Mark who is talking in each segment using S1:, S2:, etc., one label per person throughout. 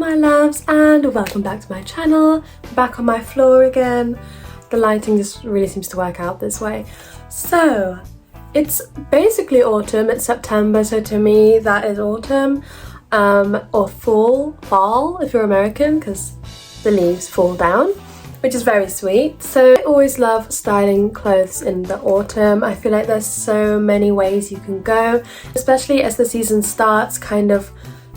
S1: my loves, and welcome back to my channel. Back on my floor again. The lighting just really seems to work out this way. So it's basically autumn. It's September, so to me that is autumn, or fall if you're American, because the leaves fall down, which is very sweet. So I always love styling clothes in the autumn. I feel like there's so many ways you can go, especially as the season starts, kind of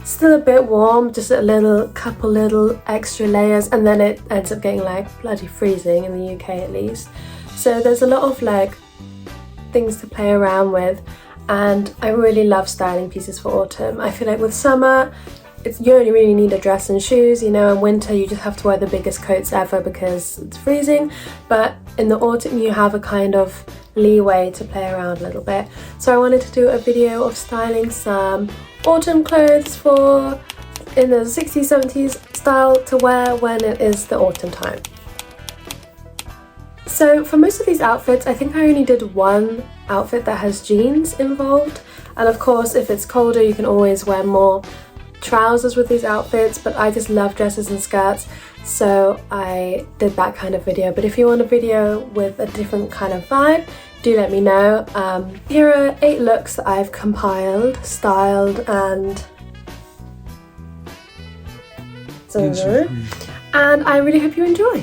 S1: still a bit warm, just a couple little extra layers, and then it ends up getting like bloody freezing in the UK at least. So there's a lot of like things to play around with, and I really love styling pieces for autumn. I feel like with summer, you only really need a dress and shoes, you know. In winter you just have to wear the biggest coats ever because it's freezing, but in the autumn you have a kind of leeway to play around a little bit. So I wanted to do a video of styling some autumn clothes for in the 60s, 70s style to wear when it is the autumn time. So for most of these outfits, I think I only did one outfit that has jeans involved, and of course if it's colder you can always wear more trousers with these outfits, but I just love dresses and skirts, so I did that kind of video. But if you want a video with a different kind of vibe, do let me know. Here are 8 looks that I've compiled, styled, and I really hope you enjoy.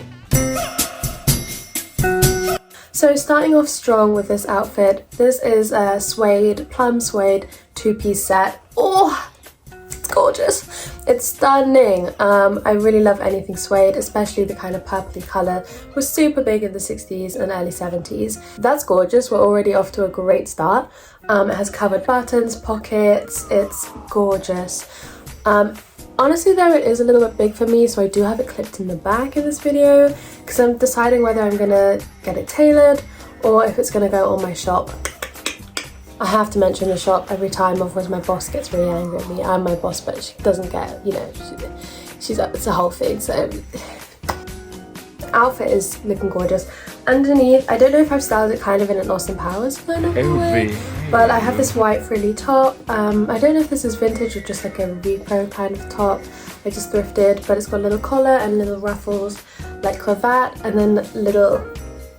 S1: So starting off strong with this outfit, this is a suede, plum suede 2-piece set. Oh, it's gorgeous. It's stunning. I really love anything suede, especially the kind of purpley colour. It was super big in the 60s and early 70s. That's gorgeous. We're already off to a great start. It has covered buttons, pockets. It's gorgeous. Honestly though, it is a little bit big for me, so I do have it clipped in the back in this video because I'm deciding whether I'm gonna get it tailored or if it's gonna go on my shop. I have to mention the shop every time, otherwise my boss gets really angry at me. I'm my boss, but she doesn't get, you know, it's a whole thing. So the outfit is looking gorgeous. Underneath, I don't know if I've styled it kind of in an Austin Powers kind of way, but I have this white frilly top. I don't know if this is vintage or just like a repro kind of top. I just thrifted, but it's got a little collar and little ruffles like cravat, and then little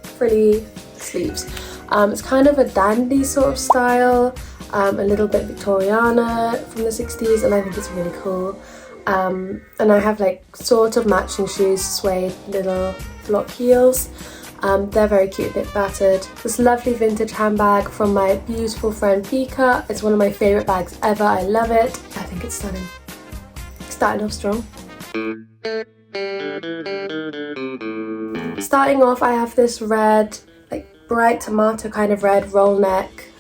S1: frilly sleeves. It's kind of a dandy sort of style, a little bit Victoriana from the 60s, and I think it's really cool. And I have like sort of matching shoes, suede little block heels. They're very cute, a bit battered. This lovely vintage handbag from my beautiful friend Pika. It's one of my favourite bags ever. I love it. I think it's stunning. Starting off strong. Starting off, I have this red, like bright tomato kind of red roll neck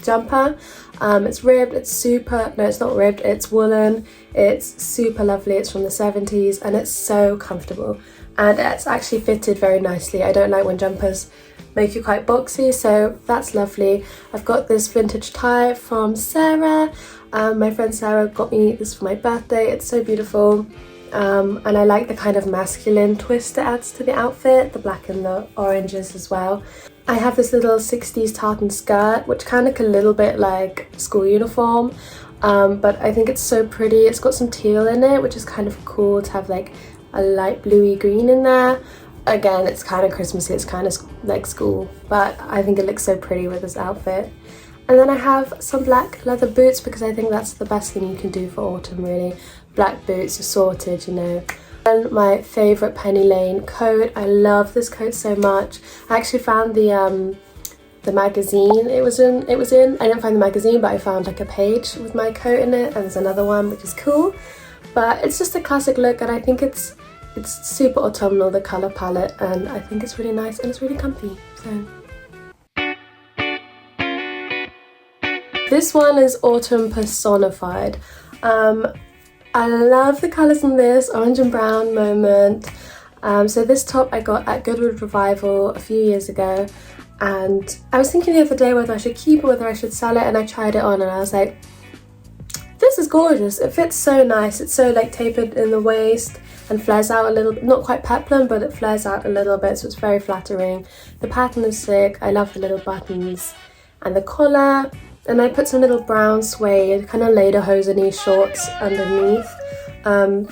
S1: jumper. It's ribbed, it's not ribbed, it's woolen, it's super lovely, it's from the 70s, and it's so comfortable, and it's actually fitted very nicely. I don't like when jumpers make you quite boxy, so that's lovely. I've got this vintage tie from Sarah. My friend Sarah got me this for my birthday. It's so beautiful, and I like the kind of masculine twist it adds to the outfit, the black and the oranges as well. I have this little 60s tartan skirt, which kind of look a little bit like school uniform, but I think it's so pretty. It's got some teal in it, which is kind of cool to have like a light bluey green in there. Again, it's kind of Christmassy, it's kind of like school, but I think it looks so pretty with this outfit. And then I have some black leather boots because I think that's the best thing you can do for autumn, really. Black boots, assorted, you know. And my favourite Penny Lane coat. I love this coat so much. I actually found the magazine it was in. I didn't find the magazine, but I found like a page with my coat in it, and there's another one which is cool. But it's just a classic look, and I think it's super autumnal, the colour palette, and I think it's really nice and it's really comfy. So this one is autumn personified. I love the colours in this, orange and brown moment. So this top I got at Goodwood Revival a few years ago, and I was thinking the other day whether I should keep it, whether I should sell it, and I tried it on and I was like, this is gorgeous. It fits so nice. It's so like tapered in the waist and flares out a little bit, not quite peplum, but it flares out a little bit, so it's very flattering. The pattern is sick. I love the little buttons and the collar. And I put some little brown suede kind of lederhosen-y shorts underneath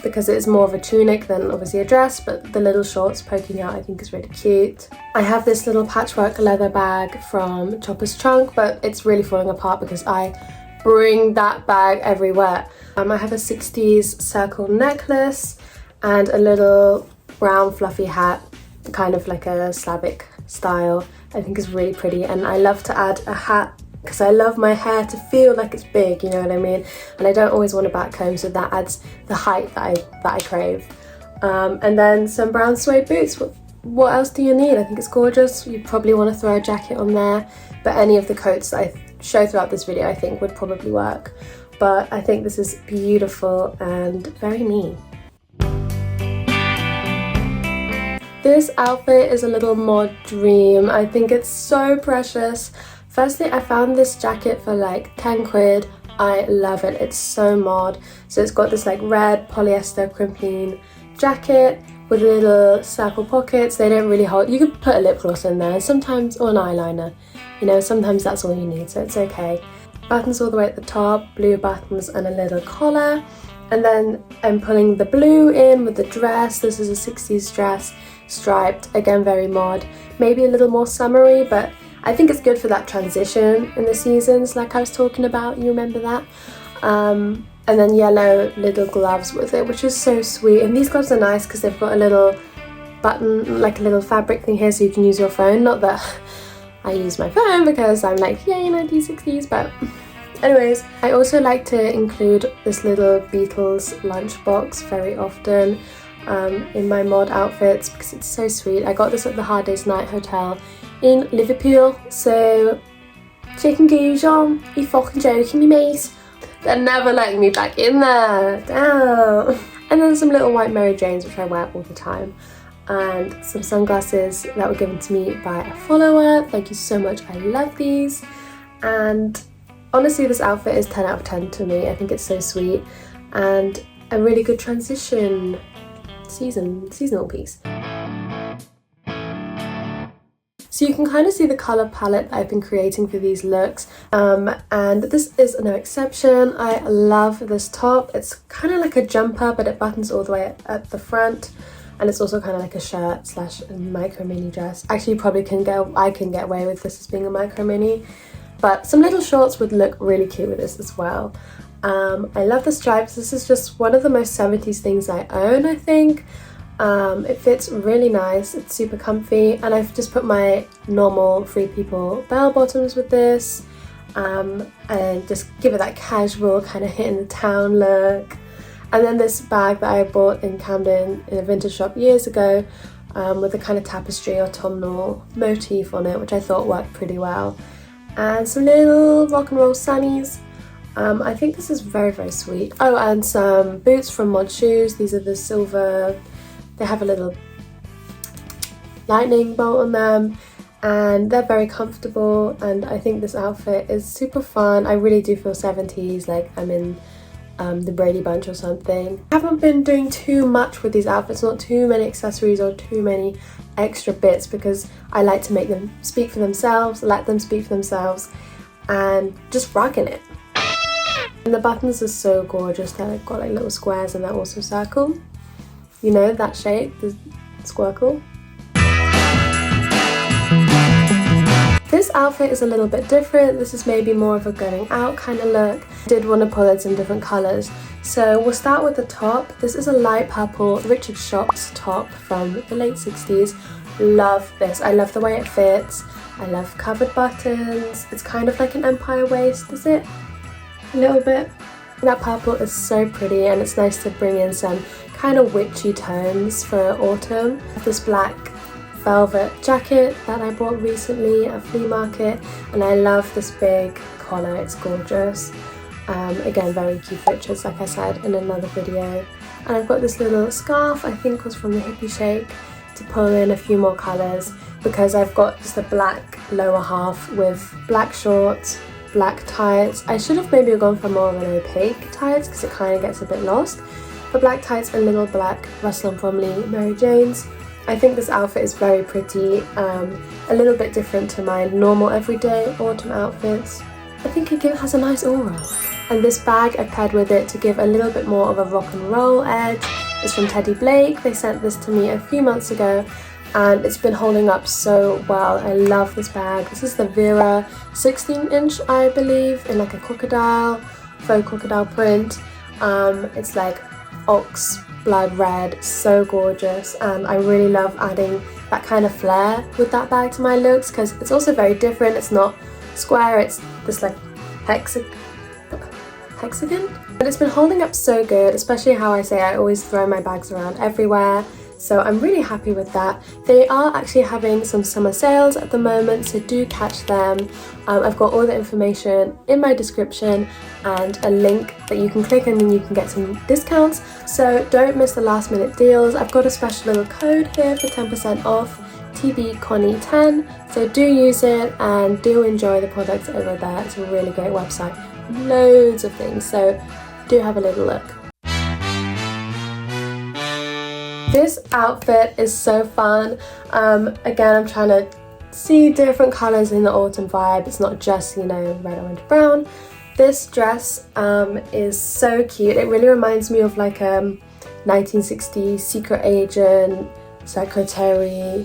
S1: because it's more of a tunic than obviously a dress, but the little shorts poking out I think is really cute. I have this little patchwork leather bag from Chopper's Trunk, but it's really falling apart because I bring that bag everywhere. I have a 60s circle necklace and a little brown fluffy hat, kind of like a Slavic style. I think is really pretty, and I love to add a hat because I love my hair to feel like it's big, you know what I mean? And I don't always want a back comb, so that adds the height that I crave. And then some brown suede boots. What else do you need? I think it's gorgeous. You probably want to throw a jacket on there, but any of the coats that I show throughout this video I think would probably work. But I think this is beautiful and very me. This outfit is a little mod dream. I think it's so precious. Firstly, I found this jacket for like 10 quid. I love it. It's so mod. So it's got this like red polyester crimping jacket with little circle pockets. They don't really hold. You could put a lip gloss in there sometimes, or an eyeliner. You know, sometimes that's all you need, so it's okay. Buttons all the way at the top, blue buttons and a little collar. And then I'm pulling the blue in with the dress. This is a 60s dress, striped, again very mod. Maybe a little more summery, but I think it's good for that transition in the seasons like I was talking about, you remember that? And then yellow little gloves with it, which is so sweet. And these gloves are nice because they've got a little button, like a little fabric thing here so you can use your phone. Not that I use my phone because I'm like, yay, 1960s, but anyways. I also like to include this little Beatles lunchbox very often in my mod outfits because it's so sweet. I got this at the Hard Day's Night Hotel in Liverpool, so chicken goose on, you fucking joking me, mate? They're never letting me back in there, damn. And then some little white Mary Janes which I wear all the time, and some sunglasses that were given to me by a follower. Thank you so much, I love these. And honestly this outfit is 10 out of 10 to me. I think it's so sweet and a really good transition seasonal piece. So you can kind of see the colour palette that I've been creating for these looks, and this is no exception. I love this top. It's kind of like a jumper, but it buttons all the way at the front, and it's also kind of like a shirt slash micro mini dress. Actually, I can get away with this as being a micro mini, but some little shorts would look really cute with this as well. I love the stripes. This is just one of the most 70s things I own, I think. It fits really nice, it's super comfy, and I've just put my normal Free People bell bottoms with this, and just give it that casual kind of hit in the town look. And then this bag that I bought in Camden in a vintage shop years ago, with a kind of tapestry autumnal motif on it, which I thought worked pretty well. And some little rock and roll sunnies. I think this is very, very sweet. Oh, and some boots from Mod Shoes. These are the silver. They have a little lightning bolt on them, and they're very comfortable, and I think this outfit is super fun. I really do feel 70s, like I'm in the Brady Bunch or something. I haven't been doing too much with these outfits, not too many accessories or too many extra bits, because I like to make them speak for themselves, let them speak for themselves, and just rocking it. And the buttons are so gorgeous. They've got like little squares and they're also circle. You know, that shape, the squircle. This outfit is a little bit different. This is maybe more of a going out kind of look. I did want to pull in some different colours. So we'll start with the top. This is a light purple Richard Shops top from the late 60s. Love this. I love the way it fits. I love covered buttons. It's kind of like an empire waist, is it? A little bit. That purple is so pretty, and it's nice to bring in some kind of witchy tones for autumn. This black velvet jacket that I bought recently at a flea market, and I love this big collar, it's gorgeous. Again, very cute features, like I said in another video. And I've got this little scarf, I think was from the Hippie Shake, to pull in a few more colours, because I've got just a black lower half with black shorts, black tights. I should have maybe gone for more of an opaque tights because it kind of gets a bit lost. For black tights and little black Russell & Bromley Mary Janes. I think this outfit is very pretty, a little bit different to my normal everyday autumn outfits. I think it has a nice aura. And this bag I paired with it to give a little bit more of a rock and roll edge. It's from Teddy Blake. They sent this to me a few months ago and it's been holding up so well. I love this bag. This is the Vera 16-inch, I believe, in like a crocodile, faux crocodile print. It's like ox blood red, so gorgeous, and I really love adding that kind of flair with that bag to my looks because it's also very different. It's not square, it's this like hexagon, but it's been holding up so good, especially how I say I always throw my bags around everywhere, so I'm really happy with that. They are actually having some summer sales at the moment, so do catch them. I've got all the information in my description and a link that you can click and then you can get some discounts, so don't miss the last minute deals. I've got a special little code here for 10% off, TBConnie10, so do use it and do enjoy the products over there. It's a really great website, loads of things, so do have a little look. This outfit is so fun. Again, I'm trying to see different colours in the autumn vibe. It's not just, you know, red, orange, brown. This dress is so cute. It really reminds me of like a 1960s secret agent, secretary.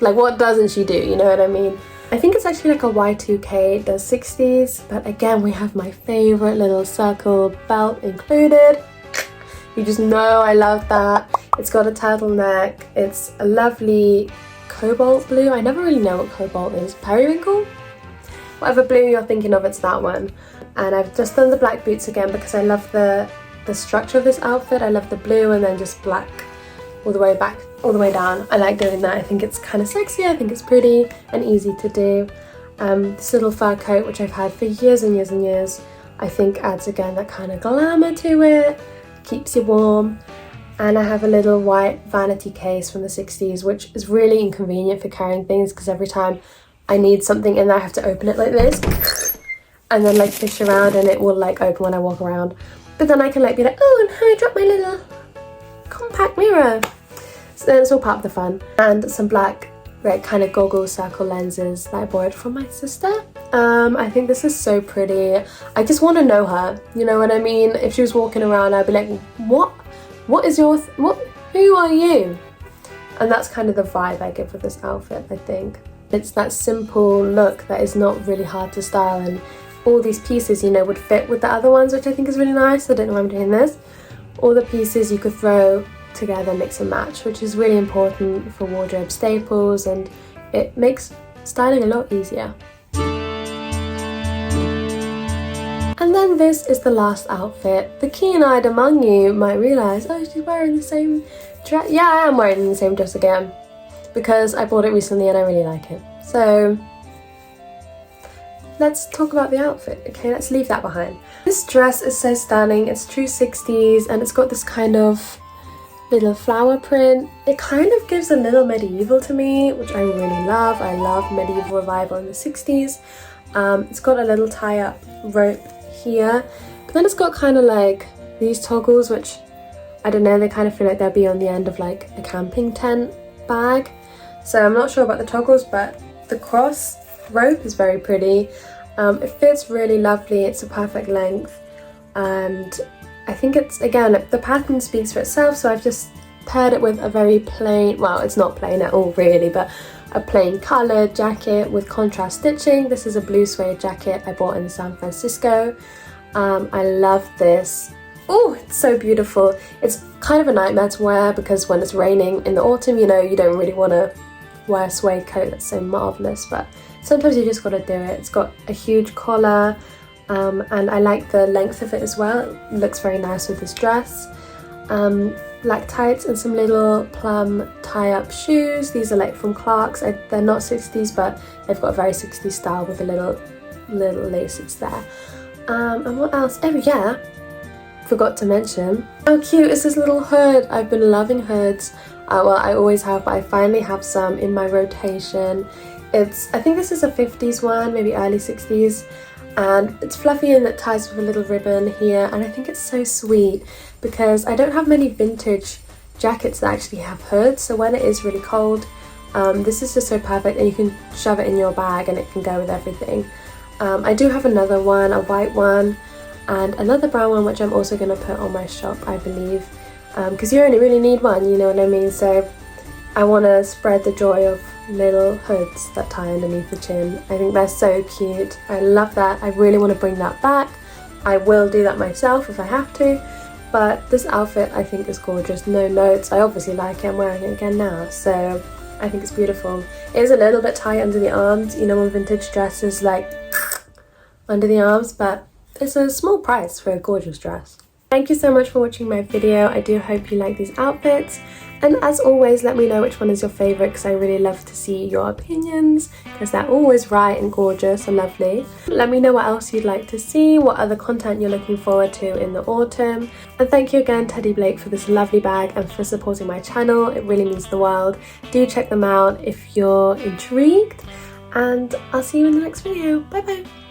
S1: Like, what doesn't she do, you know what I mean? I think it's actually like a Y2K, the 60s, but again, we have my favourite little circle belt included. You just know I love that. It's got a turtleneck. It's a lovely cobalt blue. I never really know what cobalt is. Periwinkle? Whatever blue you're thinking of, it's that one. And I've just done the black boots again because I love the structure of this outfit. I love the blue and then just black all the way back, all the way down. I like doing that. I think it's kind of sexy. I think it's pretty and easy to do. This little fur coat, which I've had for years and years and years, I think adds again that kind of glamour to it. Keeps you warm. And I have a little white vanity case from the 60s, which is really inconvenient for carrying things because every time I need something in there I have to open it like this and then like fish around and it will like open when I walk around, but then I can like be like, oh, and how I dropped my little compact mirror. So then it's all part of the fun. And some black red kind of goggle circle lenses that I borrowed from my sister. I think this is so pretty. I just want to know her, you know what I mean? If she was walking around I'd be like, what is your who are you? And that's kind of the vibe I give with this outfit. I think it's that simple look that is not really hard to style, and all these pieces, you know, would fit with the other ones, which I think is really nice. I don't know why I'm doing this. All the pieces you could throw together, mix and match, which is really important for wardrobe staples, and it makes styling a lot easier. And then this is the last outfit. The keen-eyed among you might realise, oh, she's wearing the same dress. Yeah, I am wearing the same dress again because I bought it recently and I really like it. So let's talk about the outfit, okay? Let's leave that behind. This dress is so stunning. It's true 60s and it's got this kind of little flower print. It kind of gives a little medieval to me, which I really love. I love medieval revival in the 60s. It's got a little tie-up rope here, but then it's got kind of like these toggles, which I don't know, they kind of feel like they'll be on the end of like a camping tent bag. So I'm not sure about the toggles, but the cross rope is very pretty. It fits really lovely. It's a perfect length, and I think it's, again, the pattern speaks for itself, so I've just paired it with a very plain, well, it's not plain at all really, but a plain coloured jacket with contrast stitching. This is a blue suede jacket I bought in San Francisco. I love this. Oh, it's so beautiful. It's kind of a nightmare to wear because when it's raining in the autumn, you know, you don't really want to wear a suede coat that's so marvellous, but sometimes you just got to do it. It's got a huge collar, and I like the length of it as well. It looks very nice with this dress. Black tights and some little Plum tie-up shoes. These are like from Clark's. They're not 60s, but they've got a very 60s style with the little laces there. And what else? Oh yeah, forgot to mention how cute is this little hood. I've been loving hoods. Well, I always have, but I finally have some in my rotation. I think this is a 50s one, maybe early 60s. And it's fluffy and it ties with a little ribbon here, and I think it's so sweet because I don't have many vintage jackets that actually have hoods, so when it is really cold, this is just so perfect, and you can shove it in your bag and it can go with everything. I do have another one, a white one, and another brown one, which I'm also going to put on my shop, I believe, because you only really need one, you know what I mean? So I want to spread the joy of little hoods that tie underneath the chin. I think they're so cute. I love that. I really want to bring that back. I will do that myself if I have to, but this outfit I think is gorgeous. No notes. I obviously like it. I'm wearing it again now, so I think it's beautiful. It is a little bit tight under the arms, you know, when vintage dresses like under the arms, but it's a small price for a gorgeous dress. Thank you so much for watching my video. I do hope you like these outfits, and as always, let me know which one is your favourite, because I really love to see your opinions, because they're always right and gorgeous and lovely. Let me know what else you'd like to see, what other content you're looking forward to in the autumn. And thank you again, Teddy Blake, for this lovely bag and for supporting my channel. It really means the world. Do check them out if you're intrigued, and I'll see you in the next video. Bye bye!